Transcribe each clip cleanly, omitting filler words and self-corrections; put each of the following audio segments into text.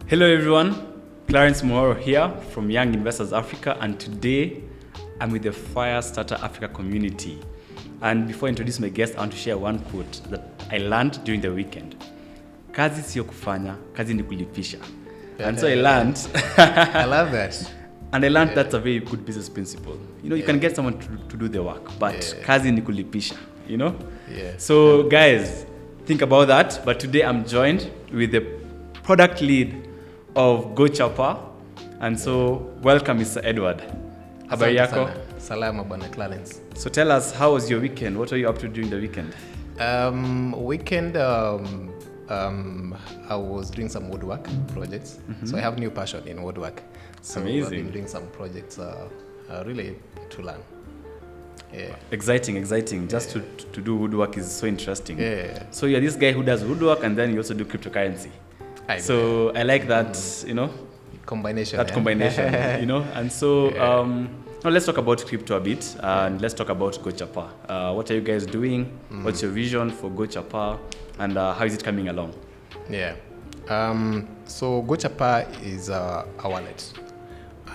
Hello everyone, Clarence Muhoro here from Young Investors Africa, and today I'm with the Firestarter Africa community. And before I introduce my guest, I want to share one quote that I learned during the weekend. Kazi sio kufanya, kazi ni kulipisha. And so I learned. I love that. And I learned that's a very good business principle. You know, you can get someone to do the work, but kazi ni kulipisha, you know? Yeah. So guys, think about that. But today I'm joined with the product lead of Gochapaa. And so welcome, Mr. Edward. Habari yako? Salama bwana Clarence. So tell us, how was your weekend? What were you up to during the weekend? Weekend, I was doing some woodwork projects. So I have new passion in woodwork. So Amazing. I've been doing some projects really to learn. Yeah. Exciting. Just to do woodwork is so interesting. Yeah. So you're this guy who does woodwork and then you also do cryptocurrency. So I like that, you know, combination. You know. And so now let's talk about crypto a bit, and let's talk about Gochapaa. What are you guys doing? What's your vision for Gochapaa, and how is it coming along? Yeah. So Gochapaa is a wallet,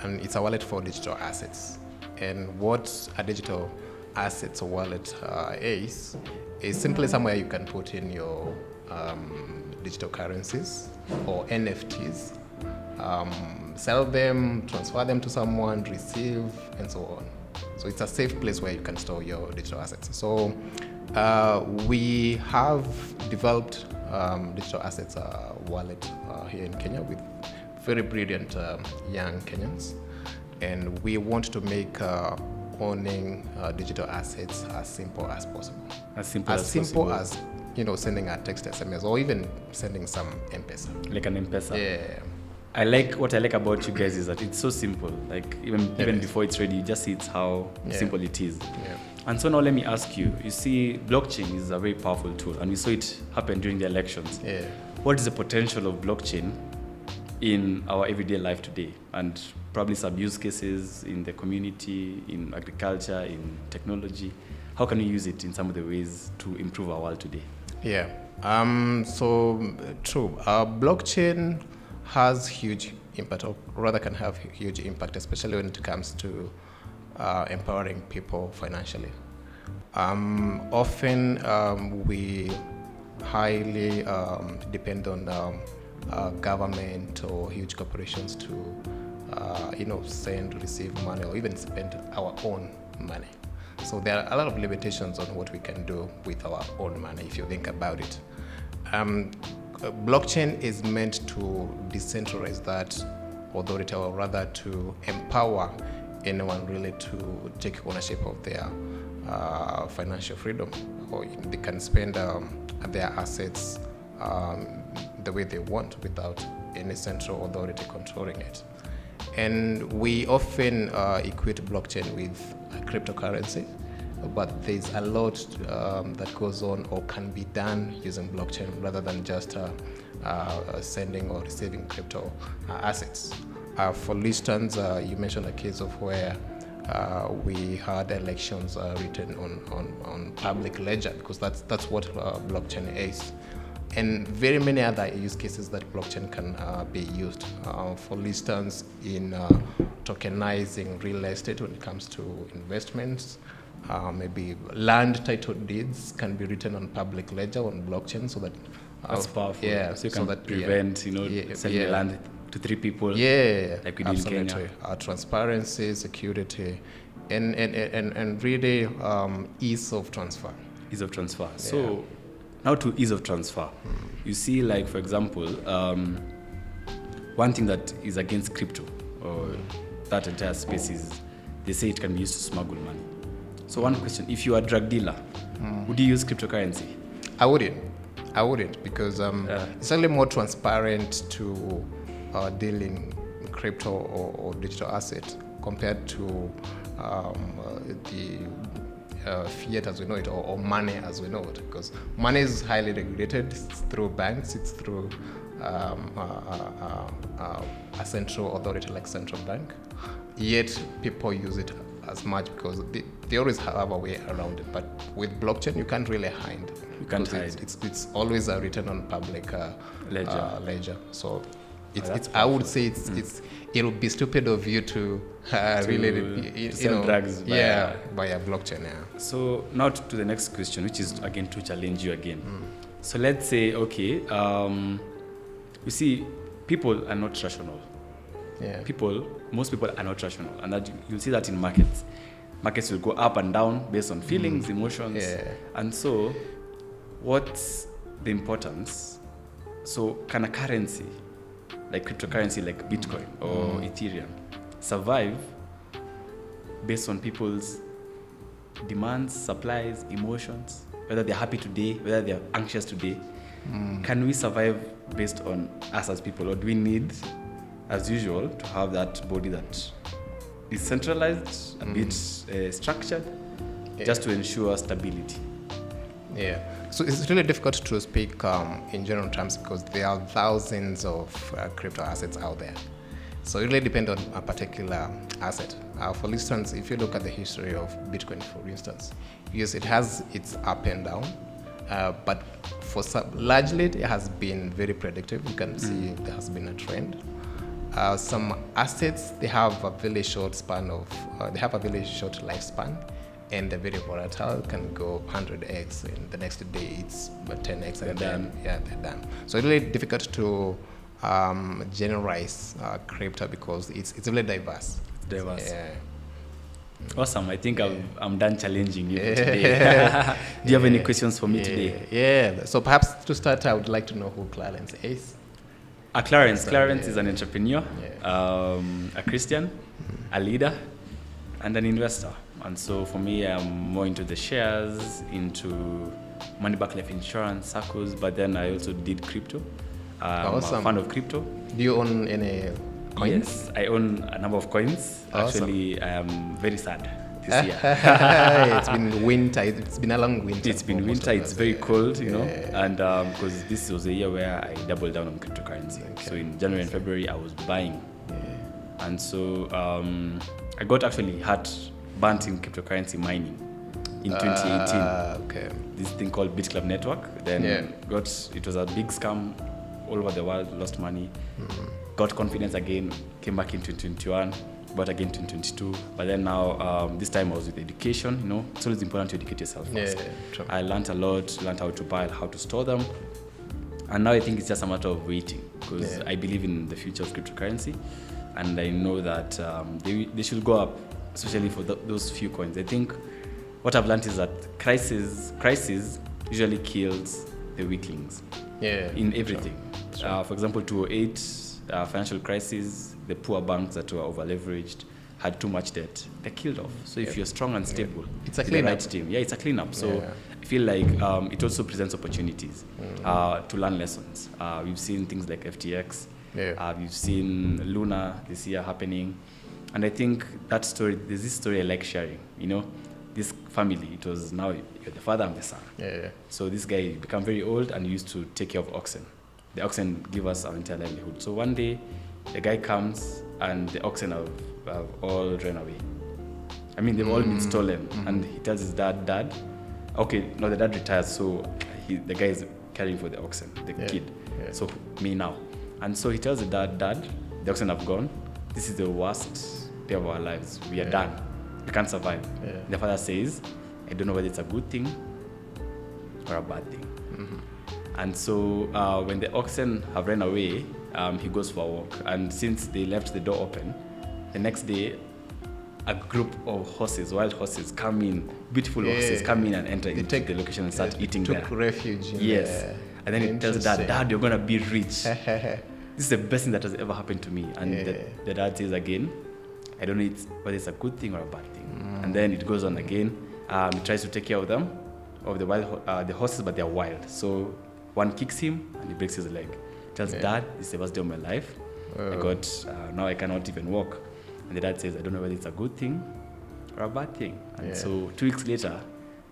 and it's a wallet for digital assets. And what a digital assets wallet is simply somewhere you can put in your digital currencies or NFTs, sell them, transfer them to someone, receive, and so on. So it's a safe place where you can store your digital assets. So we have developed digital assets wallet here in Kenya with very brilliant young Kenyans, and we want to make owning digital assets as simple as possible. As simple as you know, sending a text SMS or even sending some M-Pesa. Like an M-Pesa. Yeah. What I like about you guys is that it's so simple. Like even before it's ready, you just see how simple it is. Yeah. And so now let me ask you. You see, blockchain is a very powerful tool, and we saw it happen during the elections. Yeah. What is the potential of blockchain in our everyday life today, and probably some use cases in the community, in agriculture, in technology? How can we use it in some of the ways to improve our world today? Yeah. So true. Blockchain has huge impact, or rather can have huge impact, especially when it comes to empowering people financially. Often we highly depend on government or huge corporations to send, receive money, or even spend our own money. So there are a lot of limitations on what we can do with our own money if you think about it. Blockchain is meant to decentralize that authority, or rather to empower anyone really to take ownership of their financial freedom, or they can spend their assets the way they want without any central authority controlling it. And we often equate blockchain with cryptocurrency, but there's a lot that goes on or can be done using blockchain rather than just sending or receiving crypto assets. For instance, you mentioned a case of where we had elections written on public ledger, because that's what blockchain is. And very many other use cases that blockchain can be used. For instance, in tokenizing real estate when it comes to investments, maybe land title deeds can be written on public ledger on blockchain, so that that's powerful. Yeah, so you can prevent selling land to three people. Yeah, like we do in Kenya. Transparency, security, and really ease of transfer. Ease of transfer. Yeah. So now to ease of transfer. You see, like for example, one thing that is against crypto or that entire space is they say it can be used to smuggle money. So one question: if you are a drug dealer, would you use cryptocurrency? I wouldn't, because it's only more transparent to dealing crypto or digital asset compared to the fiat as we know it, or money as we know it, because money is highly regulated. It's through banks, it's through a central authority like central bank, yet people use it as much because they always have a way around it. But with blockchain, you can't really hide. You can't hide. It's always written on public ledger. So it's I would say it'll be stupid of you to sell drugs by a blockchain. Yeah. So now to the next question, which is again to challenge you again. So let's say, okay, you see, people are not rational. Yeah. Most people are not rational, and that you'll see that in markets. Markets will go up and down based on feelings, emotions, and so what's the importance? So can a currency, like cryptocurrency, like Bitcoin or Ethereum, survive based on people's demands, supplies, emotions, whether they're happy today, whether they're anxious today? Can we survive based on us as people, or do we need, as usual, to have that body that is centralized, a bit structured, just to ensure stability? Yeah. So it's really difficult to speak in general terms because there are thousands of crypto assets out there. So it really depends on a particular asset. For instance, if you look at the history of Bitcoin, for instance, yes, it has its up and down, but largely it has been very predictive. You can see there has been a trend. Some assets, they have a very short lifespan, and they're very volatile. Can go 100x, and the next day it's 10x, and then they're done. So it's really difficult to generalize crypto because it's really diverse. It's diverse. Yeah. Awesome. I think I'm done challenging you today. Do you have any questions for me today? Yeah. So perhaps to start, I would like to know who Clarence is. Clarence is an entrepreneur, a Christian, a leader, and an investor. And so for me, I'm more into the shares, into money back life insurance, circles, but then I also did crypto. Awesome. I'm a fan of crypto. Do you own any coins? Yes, I own a number of coins. Awesome. Actually, I am very sad this year. It's been winter. It's been a long winter. It's been winter. It's very cold, you know, and because this was a year where I doubled down on cryptocurrency. Okay. So in January and February, I was buying, and so I got actually burnt in cryptocurrency mining in 2018. Okay. This thing called BitClub Network. Then it was a big scam all over the world. Lost money. Got confidence again. Came back in 2021. Bought again 2022, but then now this time I was with education. You know, it's always important to educate yourself first. True. I learned a lot, learned how to buy, how to store them, and now I think it's just a matter of waiting because I believe in the future of cryptocurrency, and I know that they should go up, especially for those few coins. I think what I've learned is that crisis usually kills the weaklings. In everything. True. For example, 2008 financial crisis. The poor banks that were over-leveraged had too much debt. They killed off. So if you're strong and stable, it's a cleanup. Right team. Yeah, it's a cleanup. So I feel like it also presents opportunities to learn lessons. We've seen things like FTX. We've seen Luna this year happening. And I think that story, there's this story I like sharing. You know, this family, it was now you're the father and the son. So this guy became very old and used to take care of oxen. The oxen give us our entire livelihood. So one day, the guy comes and the oxen have all run away. I mean, they've all been stolen. And he tells his dad, okay, no, the dad retires, so the guy is caring for the oxen, the kid. So me now. And so he tells the dad, the oxen have gone. This is the worst day of our lives. We are done. We can't survive. The father says, I don't know whether it's a good thing or a bad thing. And so when the oxen have run away, he goes for a walk. And since they left the door open, the next day, a group of horses, wild horses, come in, beautiful horses come in and enter into the location and start eating there. Took refuge. And then he tells Dad, you're going to be rich. This is the best thing that has ever happened to me. And the dad says again, I don't know whether it's a good thing or a bad thing. And then it goes on again. He tries to take care of them, of the wild, the horses, but they're wild. So one kicks him and he breaks his leg. Tells Dad, this is the worst day of my life. Now I cannot even walk. And the dad says, I don't know whether it's a good thing or a bad thing. And so 2 weeks later,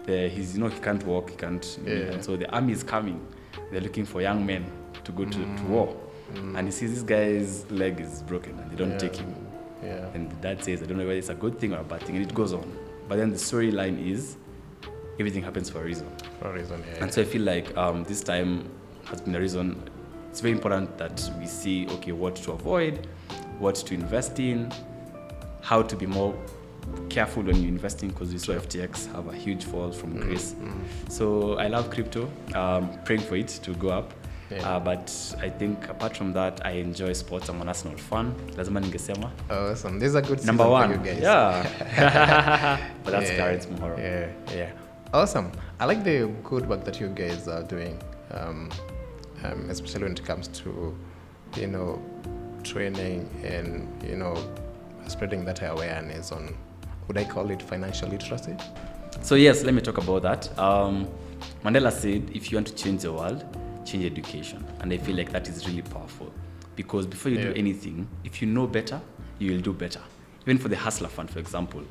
he can't walk, he can't. And so the army is coming. They're looking for young men to go to war. And he sees this guy's leg is broken and they don't take him. And the dad says, I don't know whether it's a good thing or a bad thing. And it goes on. But then the storyline is, everything happens for a reason. For a reason, And so I feel like this time has been a reason it's very important that we see, okay, what to avoid, what to invest in, how to be more careful when you're investing, because we saw FTX have a huge fall from grace. So I love crypto, praying for it to go up. But I think apart from that, I enjoy sports. I'm an Arsenal fan. Lazima ningesema. Awesome. This is a good season Number one. for you guys. Yeah. But that's Clarence Muhoro. Yeah. Awesome. I like the good work that you guys are doing, especially when it comes to, training and, spreading that awareness on, would I call it financial literacy? So yes, let me talk about that. Mandela said, if you want to change the world, change education. And I feel like that is really powerful, because before you do anything, if you know better, you will do better. Even for the Hustler Fund, for example,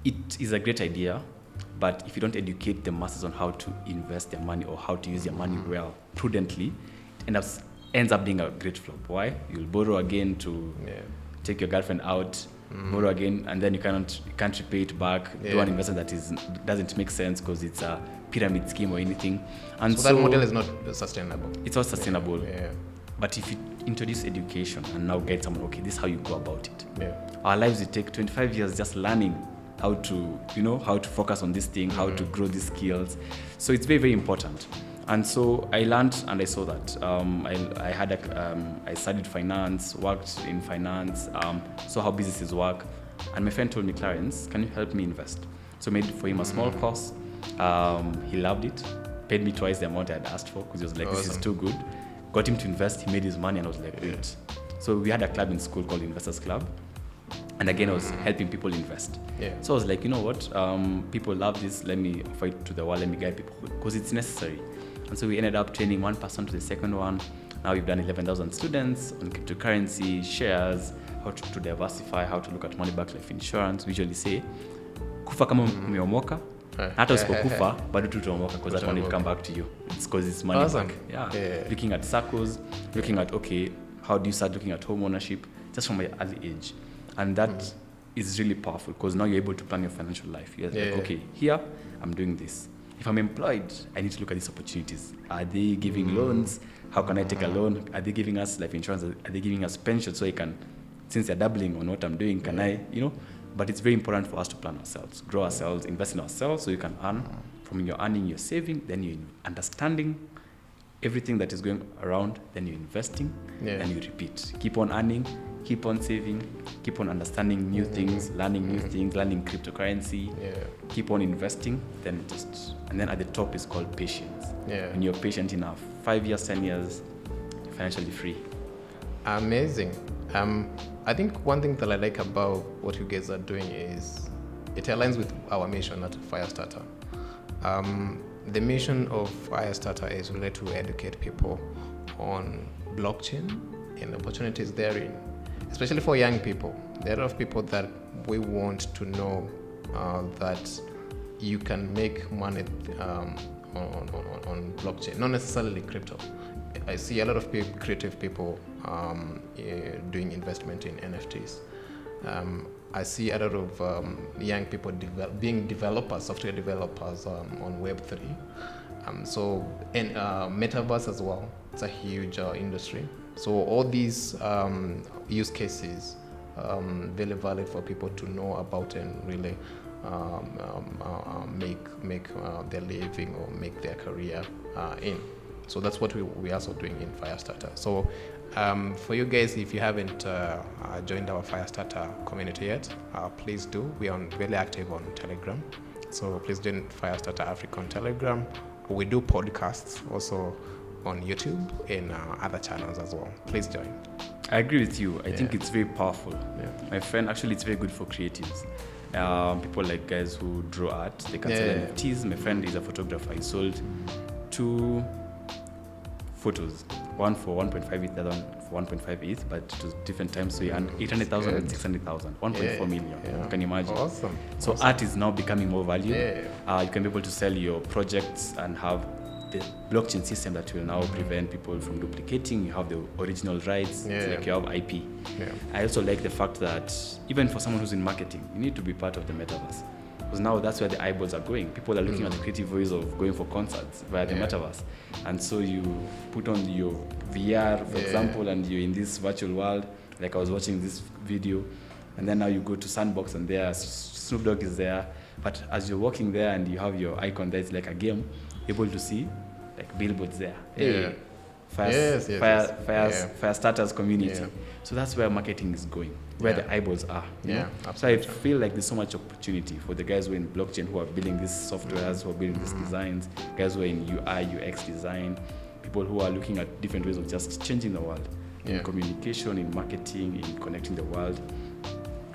it is a great idea, but if you don't educate the masses on how to invest their money or how to use their money well, prudently, it ends up being a great flop. Why? You'll borrow again to take your girlfriend out, borrow again, and then you can't repay it back. Do an investment that doesn't make sense because it's a pyramid scheme or anything. And so that model is not sustainable. It's not sustainable. But if you introduce education and now get someone, okay, this is how you go about it. Our lives, it take 25 years just learning how to, how to focus on this thing, how to grow these skills. So it's very, very important. And so I learned and I saw that. I studied finance, worked in finance, saw how businesses work. And my friend told me, Clarence, can you help me invest? So I made for him a small course. He loved it, paid me twice the amount I had asked for, because he was like, this is too good. Got him to invest, he made his money, and I was like, great. So we had a club in school called Investors Club. And again, I was helping people invest. So I was like, you know what? People love this. Let me offer it to the world. Let me guide people, because it's necessary. And so we ended up training one person to the second one. Now we've done 11,000 students on cryptocurrency, shares, how to diversify, how to look at money-backed life insurance. We usually say, kufa kama umeomoka, hata usipokufa, bado tutaomoka, because that money will come back to you. It's because it's money back. Looking at circles, looking at, okay, how do you start looking at home ownership, just from an early age. And that is really powerful, because now you're able to plan your financial life. You're like, okay, here, I'm doing this. If I'm employed, I need to look at these opportunities. Are they giving loans? How can I take a loan? Are they giving us life insurance? Are they giving us pension? So I can, since they're doubling on what I'm doing, can I, But it's very important for us to plan ourselves, grow ourselves, invest in ourselves, so you can earn. From your earning, you're saving, then you're understanding everything that is going around, then you're investing, and you repeat. Keep on earning, keep on saving, keep on understanding new things, learning new things, learning cryptocurrency, keep on investing, and then at the top is called patience. When you're patient enough, 5 years, 10 years, you're financially free. Amazing. I think one thing that I like about what you guys are doing is it aligns with our mission at Firestarter. The mission of Firestarter is really to educate people on blockchain and opportunities therein, especially for young people. There are a lot of people that we want to know that you can make money on blockchain, not necessarily crypto. I see a lot of creative people doing investment in NFTs. I see a lot of young people being developers, software developers on Web3. And metaverse as well. It's a huge industry. So all these use cases very valid for people to know about and really make their living or make their career in. So that's what we're also doing in Firestarter. So for you guys, if you haven't joined our Firestarter community yet, please do. We are very active on Telegram. So please join Firestarter Africa on Telegram. We do podcasts also on YouTube and other channels as well. Please join. I agree with you. I think it's very powerful. My friend, actually, it's very good for creatives. People like guys who draw art, they can sell NFTs. My friend is a photographer. He sold 2 photos, one for 1.5 ETH, the other one for 1.5 ETH, but it was different times. So he earned 800,000 and 600,000, 1.4 million. You can imagine. Awesome. So art is now becoming more valuable. You can be able to sell your projects and have the blockchain system that will now prevent people from duplicating. You have the original rights, like you have IP. I also like the fact that even for someone who's in marketing, you need to be part of the metaverse. Because now that's where the eyeballs are going. People are looking at the creative ways of going for concerts via the metaverse. And so you put on your VR, for example, and you're in this virtual world. Like I was watching this video, and then now you go to Sandbox, and there Snoop Dogg is there. But as you're walking there and you have your icon there, it's like a game, able to see like billboards there. Hey, Firestarters community. Yeah. So that's where marketing is going, where the eyeballs are. You know? Absolutely. So I feel like there's so much opportunity for the guys who are in blockchain, who are building these softwares, who are building these designs, guys who are in UI, UX design, people who are looking at different ways of just changing the world in communication, in marketing, in connecting the world.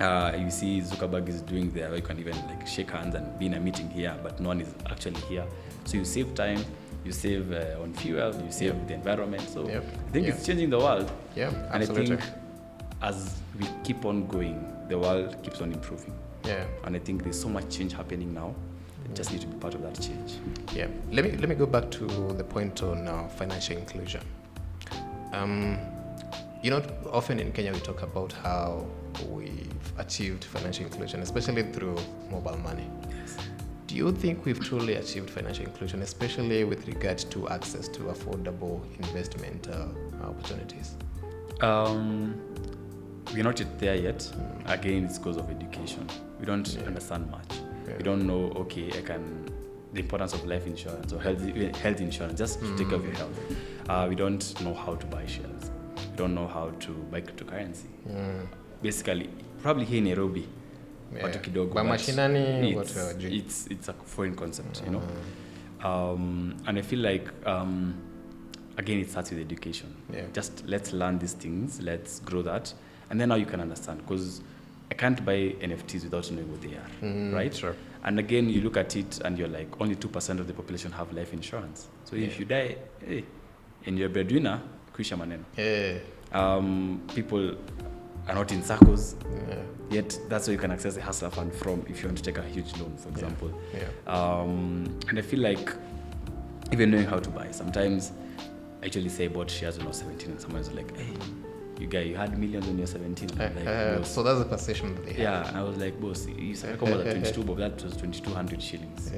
You see Zuckerberg is doing there, where you can even like shake hands and be in a meeting here, but no one is actually here. So you save time, you save on fuel, you save the environment. So I think it's changing the world. Yeah, absolutely. And I think as we keep on going, the world keeps on improving. Yeah. And I think there's so much change happening now. We just need to be part of that change. Yeah. Let me go back to the point on financial inclusion. Often in Kenya we talk about how we've achieved financial inclusion, especially through mobile money. Yes. Do you think we've truly achieved financial inclusion, especially with regard to access to affordable investment opportunities? We're not yet there yet. Again, it's because of education. We don't understand much. Yeah. We don't know, the importance of life insurance or health insurance, just to take care of your health. We don't know how to buy shares. We don't know how to buy cryptocurrency. Basically, probably here in Nairobi, watu kidogo, but it's a foreign concept, you know. And I feel like, again, it starts with education. Yeah. Just let's learn these things, let's grow that, and then now you can understand. Because I can't buy NFTs without knowing what they are, right? Sure. And again, you look at it and you're like, only 2% of the population have life insurance. So if you die, and you're a breadwinner, kuisha maneno. People are not in circles, yet that's where you can access the hustler fund from if you want to take a huge loan, for example. And I feel like even knowing how to buy, sometimes I actually say I bought shares when I was 17 and someone's like, hey, you had millions when you're 17. So that's the perception that they have. Yeah, and I was like, boss, you said at 22, but that was 2,200 shillings.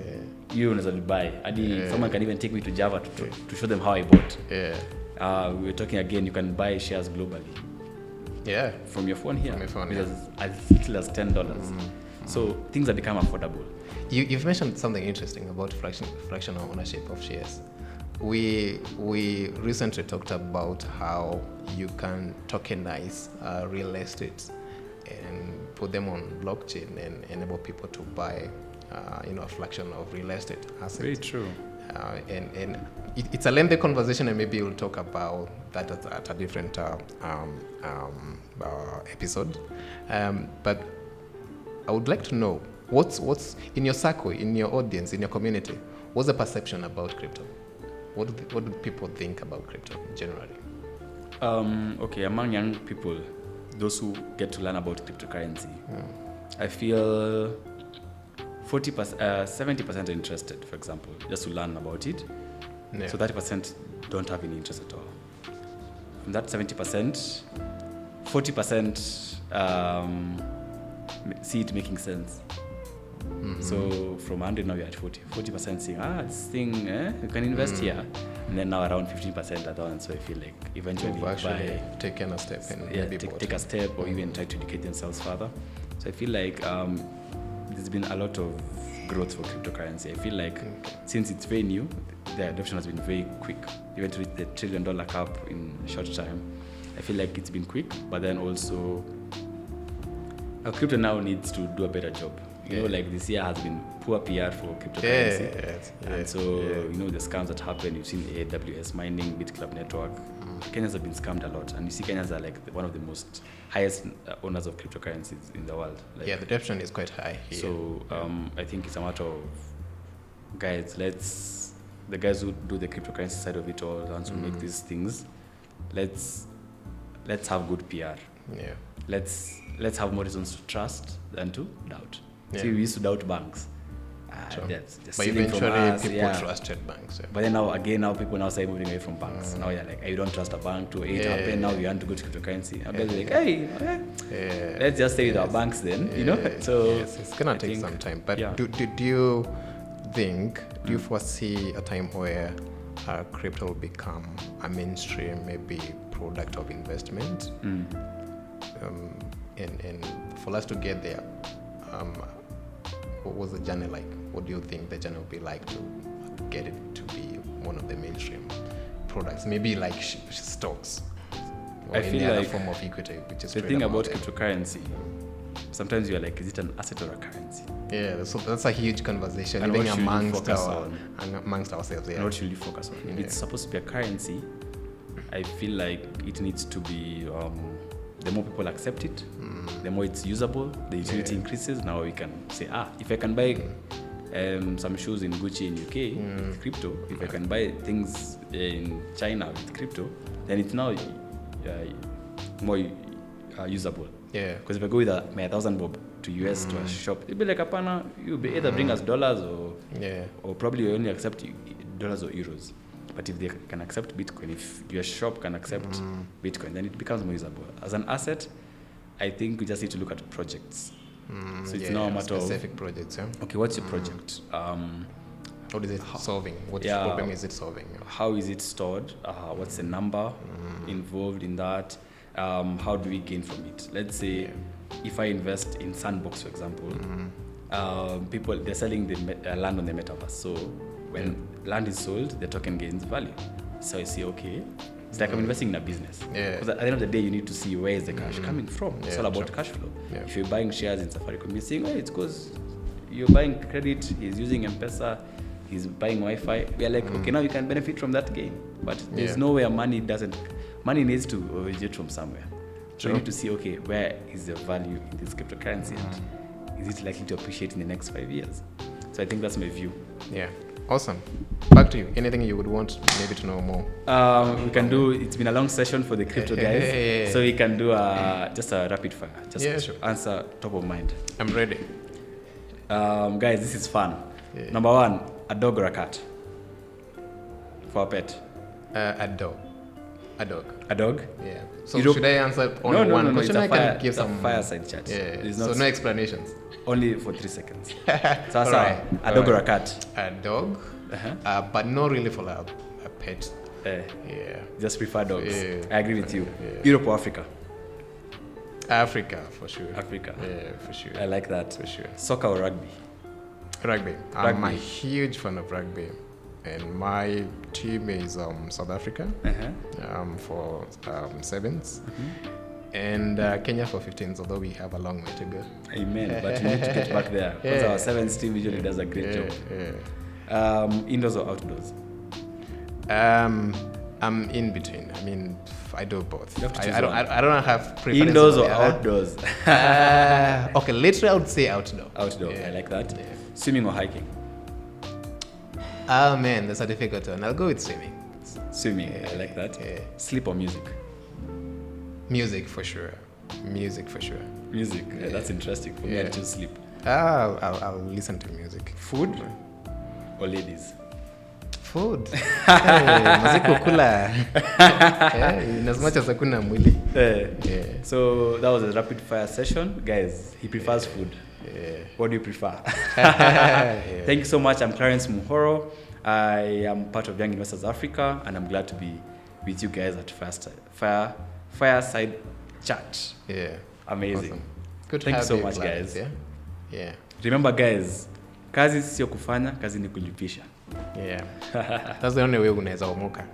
You know, buy. Someone can even take me to Java to show them how I bought. We were talking again, you can buy shares globally. Yeah. From your phone here. As little as $10. So things have become affordable. You've mentioned something interesting about fractional ownership of shares. We recently talked about how you can tokenize real estate and put them on blockchain and enable people to buy a fraction of real estate assets. Very true. And it's a lengthy conversation, and maybe we'll talk about that at a different episode. But I would like to know what's in your circle, in your audience, in your community. What's the perception about crypto? What do people think about crypto generally? Among young people, those who get to learn about cryptocurrency, I feel 70% are interested, for example, just to learn about it. Yeah. So 30% don't have any interest at all. From that 70%, 40% see it making sense. So from 100 now you're at 40% saying, this thing, you can invest here. And then now around 15% are done. So I feel like eventually actually taken a step and take a step or even try to educate themselves further. So I feel like there's been a lot of growth for cryptocurrency. I feel like since it's very new, the adoption has been very quick. Even to reach the $1 trillion cap in a short time, I feel like it's been quick, but then also crypto now needs to do a better job. You know, like this year has been poor PR for cryptocurrency. And so, the scams that happen, you've seen AWS mining, BitClub network. Kenyans have been scammed a lot. And you see Kenyans are like one of the most highest owners of cryptocurrencies in the world. Like, the adoption is quite high here. So I think it's a matter of, guys, the guys who do the cryptocurrency side of it all, the ones who make these things, let's have good PR. Yeah. Let's have more reasons to trust than to doubt. Yeah. See, we used to doubt banks. Sure. they're But stealing from eventually us, people trusted banks. Yeah. But then now people now say moving away from banks. Now you're like, hey, you don't trust a bank to happen. Now you want to go to cryptocurrency. Now guys are like, hey, let's just stay with our banks then, you know. So yes, it's gonna take some time. But do you think? Do you foresee a time where crypto will become a mainstream, maybe product of investment? And for us to get there, what was the journey like? What do you think the journey will be like to get it to be one of the mainstream products? Maybe like stocks or any other form of equity, which is the thing about cryptocurrency. Sometimes you're like, is it an asset or a currency? Yeah, so that's a huge conversation, even amongst ourselves. Yeah. And what should you focus on? If it's supposed to be a currency, I feel like it needs to be, the more people accept it, the more it's usable, the utility increases. Now we can say, if I can buy some shoes in Gucci in UK with crypto, if I can buy things in China with crypto, then it's now more usable. Yeah. Because if I go with my 1,000 bob to US to a shop, it'll be like you'll be either bring us dollars or probably you only accept dollars or euros. But if they can accept Bitcoin, if your shop can accept Bitcoin, then it becomes more usable. As an asset, I think we just need to look at projects. So it's now a matter of specific projects. Yeah? Okay, what's your project? What is it solving? What problem is it solving? How is it stored? What's the number involved in that? How do we gain from it? Let's say if I invest in Sandbox, for example, people, they're selling the land on the metaverse. So when land is sold, the token gains value. So I say, okay, it's like I'm investing in a business. Because at the end of the day, you need to see where is the cash coming from. It's all about cash flow. If you're buying shares in Safaricom, you're saying, it's because you're buying credit, he's using M-Pesa, he's buying Wi-Fi. We're like, okay, now you can benefit from that gain. But there's nowhere money needs to originate from somewhere. So you need to see, okay, where is the value in this cryptocurrency and is it likely to appreciate in the next 5 years? So I think that's my view. Yeah. Awesome. Back to you. Anything you would want maybe to know more? We can do, it's been a long session for the crypto guys. So we can do just a rapid fire. Just answer top of mind. I'm ready. Guys, this is fun. Number one, a dog or a cat? For a pet? A dog. A dog? Yeah. So should I answer only one question? I can give some fireside chat. Yeah. So no explanations. Only for 3 seconds. So right. A dog or a cat? A dog, but not really for a pet. Just prefer dogs. I agree with you. Europe or Africa? Africa, for sure. Africa. Yeah, for sure. I like that. For sure. Soccer or rugby? Rugby. I'm a huge fan of rugby. And my team is South Africa for sevens. And Kenya for 15s, although we have a long way to go. Amen. But we need to get back there. Because our sevens team usually does a great job. Indoors or outdoors? I'm in between. I mean, I do both. I don't have preference. Indoors or outdoors? Okay, literally I would say outdoor. Outdoor, I like that. Swimming or hiking? Oh man, that's a difficult one. I'll go with swimming. Swimming, I like that. Sleep or music? Music for sure. Music, that's interesting. For me, I choose sleep. I'll listen to music. Food or ladies? Food. Maziko kula. In as much as hakuna mwili. So that was a rapid fire session. Guys, he prefers food. What do you prefer? Thank you so much. I'm Clarence Muhoro. I am part of Young Investors Africa, and I'm glad to be with you guys at Fireside Chat. Amazing. Awesome. Good. Thank you so much, guys. Yeah. Remember, guys, kazi sio kufanya, kazi ni kulipisha. That's the only way unaweza omoka.